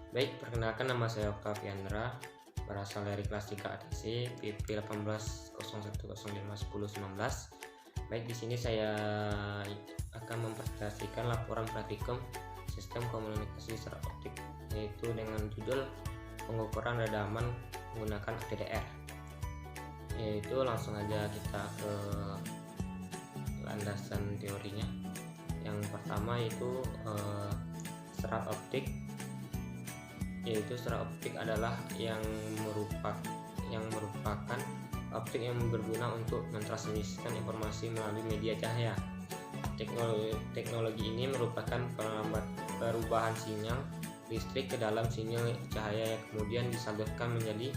Baik, perkenalkan nama saya Oktaviandra, berasal dari kelas 3 ATC PP 1801051019. Baik, di sini saya akan mempresentasikan laporan praktikum sistem komunikasi secara optik, yaitu dengan judul pengukuran redaman menggunakan FTDR. Yaitu langsung aja kita ke landasan teorinya. Yang pertama itu serat optik, yaitu serat optik adalah yang merupakan optik yang berguna untuk mentransmisikan informasi melalui media cahaya. Teknologi ini merupakan pelambat perubahan sinyal listrik ke dalam sinyal cahaya yang kemudian disalurkan menjadi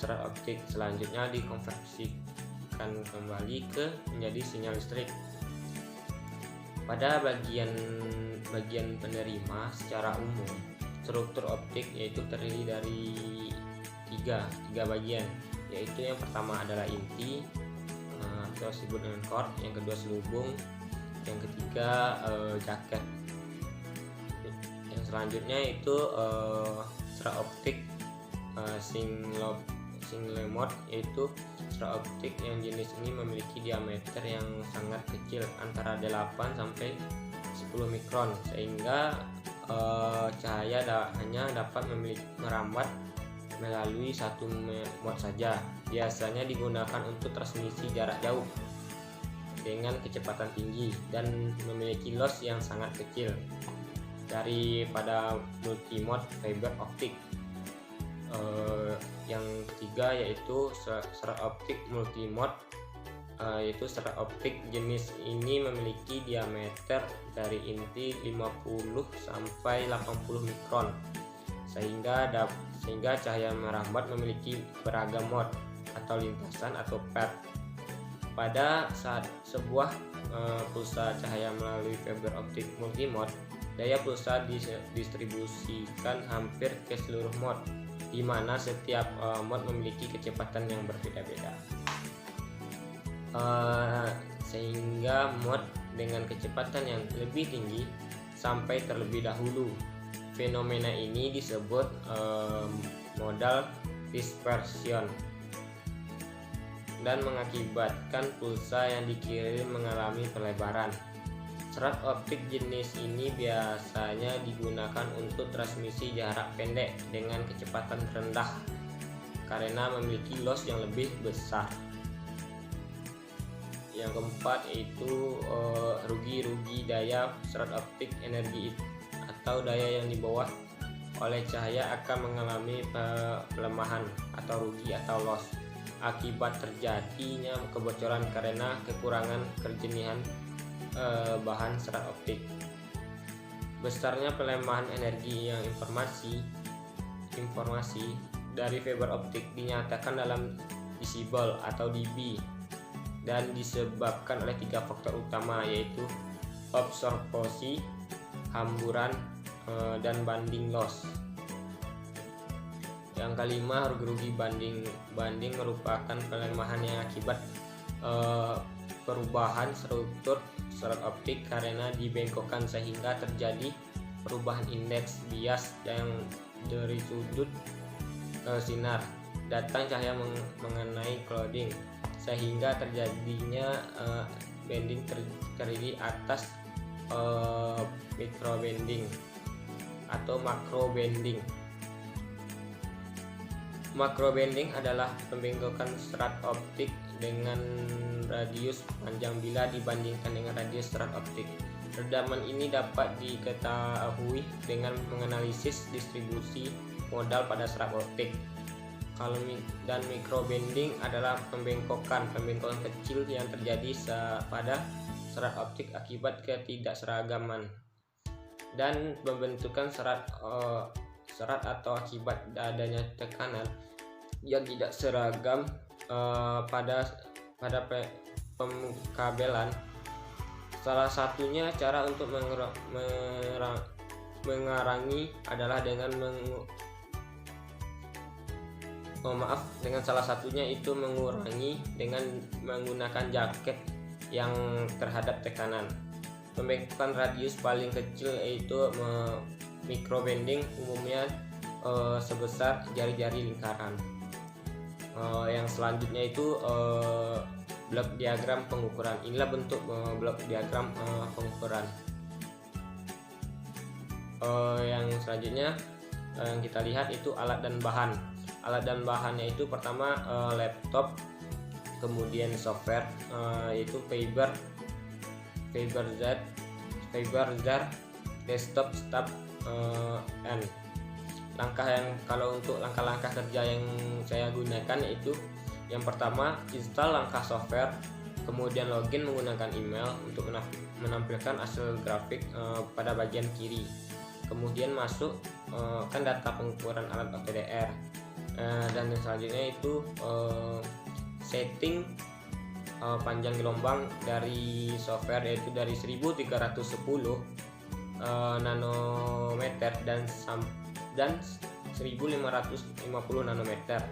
serat optik, selanjutnya dikonversikan kembali menjadi sinyal listrik. Pada bagian penerima, secara umum struktur optik yaitu terdiri dari tiga bagian, yaitu yang pertama adalah inti atau disebut dengan core, yang kedua selubung, yang ketiga jaket. Yang selanjutnya itu serat optik single mode, yaitu serat optik yang jenis ini memiliki diameter yang sangat kecil antara 8 sampai 10 mikron, sehingga cahaya hanya dapat merambat melalui satu mode saja. Biasanya digunakan untuk transmisi jarak jauh dengan kecepatan tinggi dan memiliki loss yang sangat kecil daripada multimode fiber optik. Yang ketiga yaitu serat optik multimode, yaitu serat optik jenis ini memiliki diameter dari inti 50 sampai 80 mikron, sehingga cahaya merambat memiliki beragam mode atau lintasan atau path. Pada saat sebuah pulsa cahaya melalui fiber optik multimode, daya pulsa didistribusikan hampir ke seluruh mode, di mana setiap mode memiliki kecepatan yang berbeda-beda. Sehingga mode dengan kecepatan yang lebih tinggi sampai terlebih dahulu. Fenomena ini disebut modal dispersion dan mengakibatkan pulsa yang dikirim mengalami pelebaran. Serat optik jenis ini biasanya digunakan untuk transmisi jarak pendek dengan kecepatan rendah karena memiliki loss yang lebih besar. Yang keempat yaitu rugi daya serat optik energi atau daya yang dibawa oleh cahaya akan mengalami pelemahan atau rugi atau loss akibat terjadinya kebocoran karena kekurangan kerjenihan bahan serat optik. Besarnya pelemahan energi yang informasi dari fiber optik dinyatakan dalam decibel atau dB dan disebabkan oleh tiga faktor utama, yaitu absorpsi, hamburan, dan banding loss. Yang kelima, rugi banding merupakan pelemahan yang akibat perubahan struktur serat optik karena dibengkokkan, sehingga terjadi perubahan indeks bias yang dari sudut sinar datang cahaya mengenai clouding, sehingga terjadinya bending terdiri atas micro bending atau macro bending. Macro bending adalah pembengkokan serat optik dengan radius panjang bila dibandingkan dengan radius serat optik. Redaman ini dapat diketahui dengan menganalisis distribusi modal pada serat optik. Dan micro bending adalah pembengkokan kecil yang terjadi pada serat optik akibat ketidakseragaman dan pembentukan serat atau akibat adanya tekanan yang tidak seragam pada pengkabelan. Salah satunya cara untuk mengurangi adalah dengan mengurangi dengan menggunakan jaket yang terhadap tekanan. Pembengkokan radius paling kecil yaitu micro bending umumnya sebesar jari-jari lingkaran. Yang selanjutnya itu blok diagram pengukuran. Inilah bentuk blok diagram pengukuran. Yang selanjutnya yang kita lihat itu alat dan bahan. Alat dan bahannya itu pertama laptop, kemudian software yaitu Fiberjar desktop stop and kalau untuk langkah-langkah kerja yang saya gunakan itu yang pertama install langkah software, kemudian login menggunakan email untuk menampilkan hasil grafik pada bagian kiri, kemudian masuk kan data pengukuran alat OTDR, dan yang selanjutnya itu setting panjang gelombang dari software yaitu dari 1310 nanometer dan 1550 nanometer.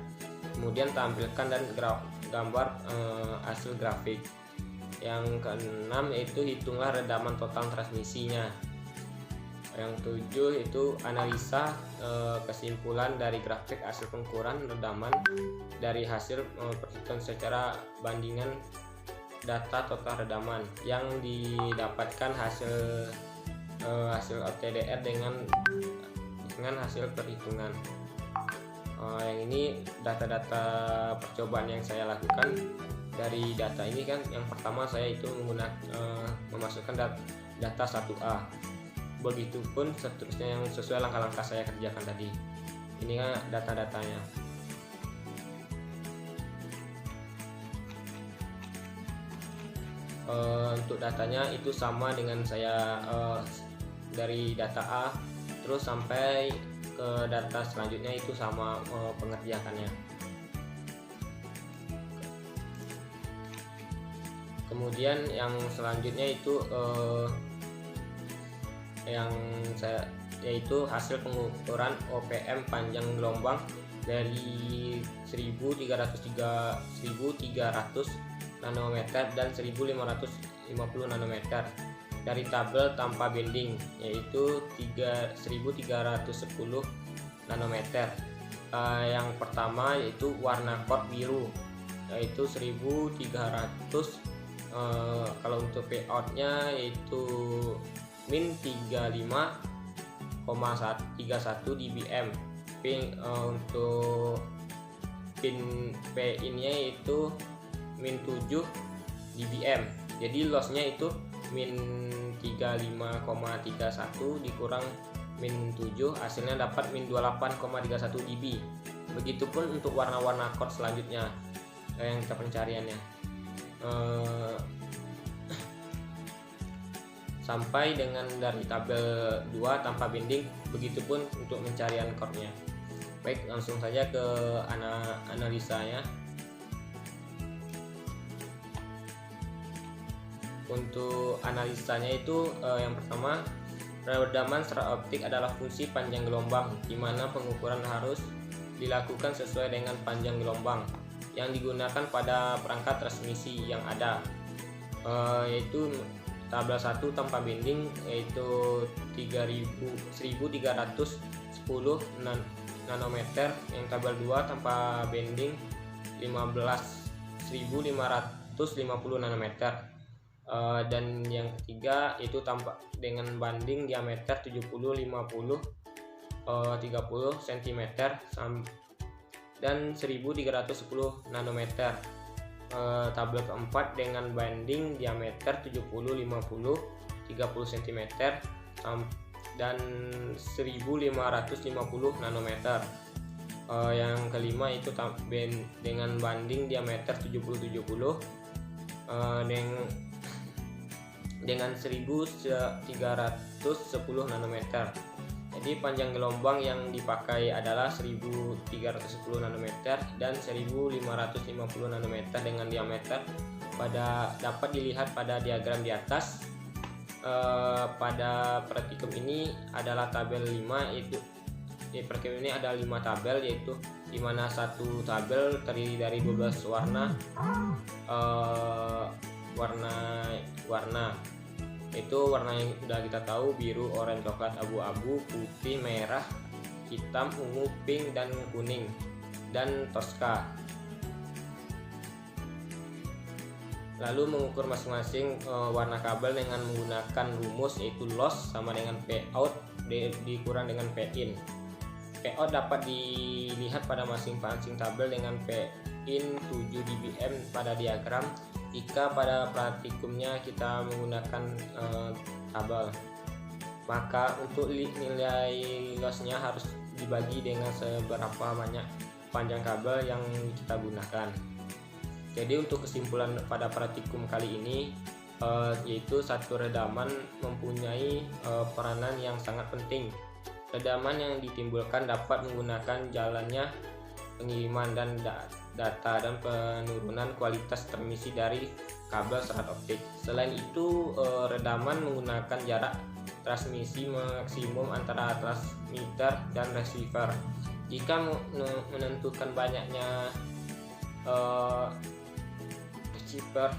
Kemudian tampilkan dan gambar hasil grafik. Yang keenam yaitu hitunglah redaman total transmisinya. Yang ketujuh itu analisa kesimpulan dari grafik hasil pengukuran redaman dari hasil perhitungan secara bandingan data total redaman yang didapatkan hasil OTDR dengan hasil perhitungan. Yang ini data-data percobaan yang saya lakukan. Dari data ini kan yang pertama saya itu memasukkan data 1A. Begitupun seterusnya yang sesuai langkah-langkah saya kerjakan tadi. Ini kan data-datanya. Untuk datanya itu sama dengan saya dari data A terus sampai ke data selanjutnya itu sama pengerjakannya. Kemudian yang selanjutnya itu yaitu hasil pengukuran OPM panjang gelombang dari 1300 nanometer dan 1550 nanometer dari tabel tanpa bending yaitu 1310 nanometer. Yang pertama yaitu warna kod biru yaitu 1300, kalau untuk payoutnya yaitu min 35,31 dBm. Untuk pin nya itu min 7 dBm. Jadi lossnya itu min 35,31 dikurang min 7, hasilnya dapat min 28,31 dB. Begitupun untuk warna-warna chord selanjutnya yang kita pencariannya sampai dengan dari tabel 2 tanpa binding. Begitupun untuk pencarian chordnya. Baik, langsung saja ke analisanya. Untuk analisanya itu yang pertama, redaman secara optik adalah fungsi panjang gelombang, di mana pengukuran harus dilakukan sesuai dengan panjang gelombang yang digunakan pada perangkat transmisi yang ada, yaitu tabel 1 tanpa binding yaitu 1310 nanometer, yang tabel 2 tanpa binding 1550 nanometer. Dan yang ketiga itu tampak dengan banding diameter 70-50 30 cm dan 1310 nanometer. Tabel keempat dengan banding diameter 70-50 30 cm dan 1550 nanometer. Yang kelima itu dengan banding diameter 70-70 dengan 1310 nanometer. Jadi panjang gelombang yang dipakai adalah 1310 nanometer dan 1550 nanometer dengan diameter dapat dilihat pada diagram di atas. Pada praktikum ini adalah tabel 5, itu di praktikum ini ada 5 tabel, yaitu dimana satu tabel terdiri dari 12 warna itu warna yang sudah kita tahu: biru, oranye, coklat, abu-abu, putih, merah, hitam, ungu, pink, dan kuning, dan Tosca. Lalu mengukur masing-masing warna kabel dengan menggunakan rumus, yaitu loss sama dengan Pout dikurang dengan Pin. Pout dapat dilihat pada masing-masing kabel dengan Pin 7 dBm pada diagram jika pada praktikumnya kita menggunakan kabel. Maka untuk nilai lossnya harus dibagi dengan seberapa banyak panjang kabel yang kita gunakan. Jadi untuk kesimpulan pada praktikum kali ini, yaitu satu redaman mempunyai peranan yang sangat penting. Redaman yang ditimbulkan dapat menggunakan jalannya pengiriman dan data dan penurunan kualitas transmisi dari kabel serat optik. Selain itu, redaman menggunakan jarak transmisi maksimum antara transmitter dan receiver. Jika menentukan banyaknya receiver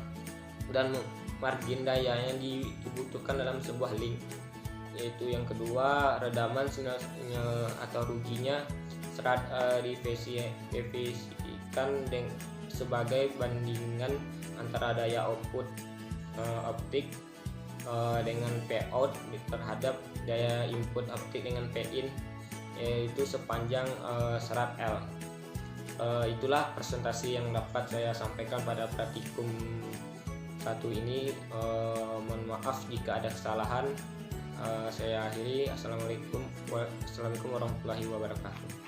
dan margin daya yang dibutuhkan dalam sebuah link. Yaitu yang kedua, redaman sinyal atau ruginya serat divisikan sebagai bandingan antara daya output optik dengan Pout terhadap daya input optik dengan Pin, yaitu sepanjang serat L. Itulah presentasi yang dapat saya sampaikan pada praktikum 1 ini. Mohon maaf jika ada kesalahan. Saya akhiri. Assalamualaikum warahmatullahi wabarakatuh.